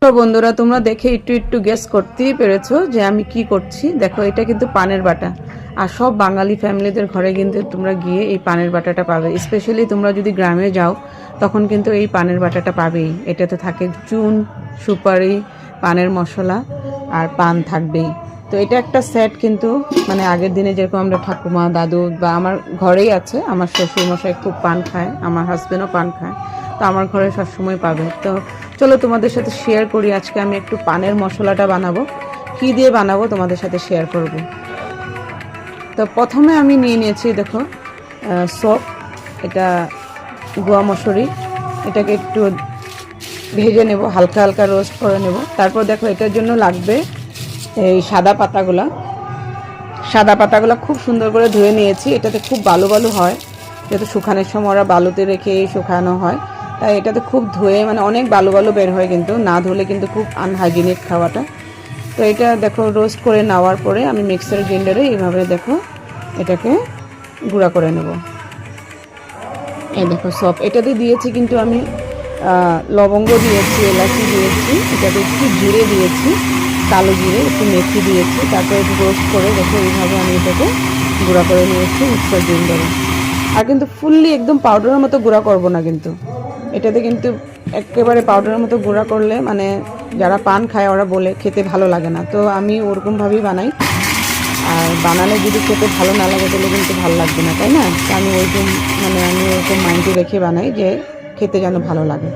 তো বন্ধুরা, তোমরা দেখে একটু একটু গেস করতেই পেরেছো যে আমি কি করছি। দেখো, এটা কিন্তু পানের বাটা। আর সব বাঙালি ফ্যামিলিদের ঘরে কিন্তু তোমরা গিয়ে এই পানের বাটাটা পাবে। স্পেশালি তোমরা যদি গ্রামে যাও তখন কিন্তু এই পানের বাটাটা পাবেই। এটাতে থাকে চুন, সুপারি, পানের মশলা আর পান থাকবেই। তো এটা একটা সেট, কিন্তু মানে আগের দিনে যেরকম আমরা ঠাকুমা, দাদু বা আমার ঘরেই আছে, আমার শ্বশুরমশাই খুব পান খায়, আমার হাজব্যান্ডও পান খায়, তো আমার ঘরে সবসময় পাবে। তো চলো তোমাদের সাথে শেয়ার করি। আজকে আমি একটু পানের মশলাটা বানাবো। কী দিয়ে বানাবো তোমাদের সাথে শেয়ার করব। তো প্রথমে আমি নিয়ে নিয়েছি, দেখো, সপ, এটা গোয়া মসুরি। এটাকে একটু ভেজে নেব, হালকা হালকা রোস্ট করে নেব। তারপর দেখো, এটার জন্য লাগবে এই সাদা পাতাগুলো খুব সুন্দর করে ধুয়ে নিয়েছি। এটাতে খুব বালু বালু হয়, যেহেতু শুকানোর সময় ওরা বালুতে রেখে শুকানো হয়, তাই এটাতে খুব ধুয়ে মানে অনেক বালু বালু বের হয়, কিন্তু না ধুলে কিন্তু খুব আনহাইজিনিক খাওয়াটা। তো এটা দেখো রোস্ট করে নেওয়ার পরে আমি মিক্সার গ্রাইন্ডারে এইভাবে দেখো এটাকে গুঁড়া করে নেব। এই দেখো সব এটাতে দিয়েছি, কিন্তু আমি লবঙ্গ দিয়েছি, এলাচি দিয়েছি, এটাতে একটু জিরে দিয়েছি, কালো জিরে, একটু মেথি দিয়েছি। তারপরে একটু রোস্ট করে দেখো এইভাবে আমি এটাকে গুঁড়া করে নিয়েছি মিক্সার গ্রাইন্ডারে। আর কিন্তু ফুললি একদম পাউডারের মতো গুঁড়া করব না, কিন্তু এটাতে কিন্তু একেবারে পাউডারের মতো গুঁড়া করলে মানে যারা পান খায় ওরা বলে খেতে ভালো লাগে না। তো আমি ওরকমভাবেই বানাই, আর বানালে যদি খেতে ভালো না লাগে তাহলে কিন্তু ভালো লাগবে না, তাই না? তো আমি ওরকম মাইন্ডে রেখে বানাই যে খেতে যেন ভালো লাগে।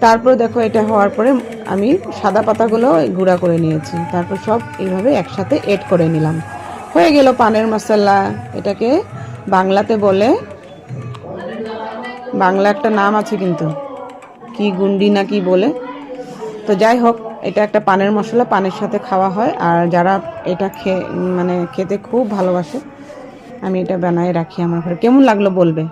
তারপর দেখো এটা হওয়ার পরে আমি সাদা পাতাগুলো গুঁড়া করে নিয়েছি। তারপর সব এইভাবে একসাথে এড করে নিলাম। হয়ে গেল পানের মশলা। এটাকে বাংলাতে বলে, বাংলা একটা নাম আছে কিন্তু, কি গুন্ডি না কি বলে। তো যাই হোক, এটা একটা পানের মশলা, পানের সাথে খাওয়া হয়। আর যারা এটা খেতে খুব ভালোবাসে, আমি এটা বানায় রাখি আমার ঘরে। কেমন লাগলো বলবে।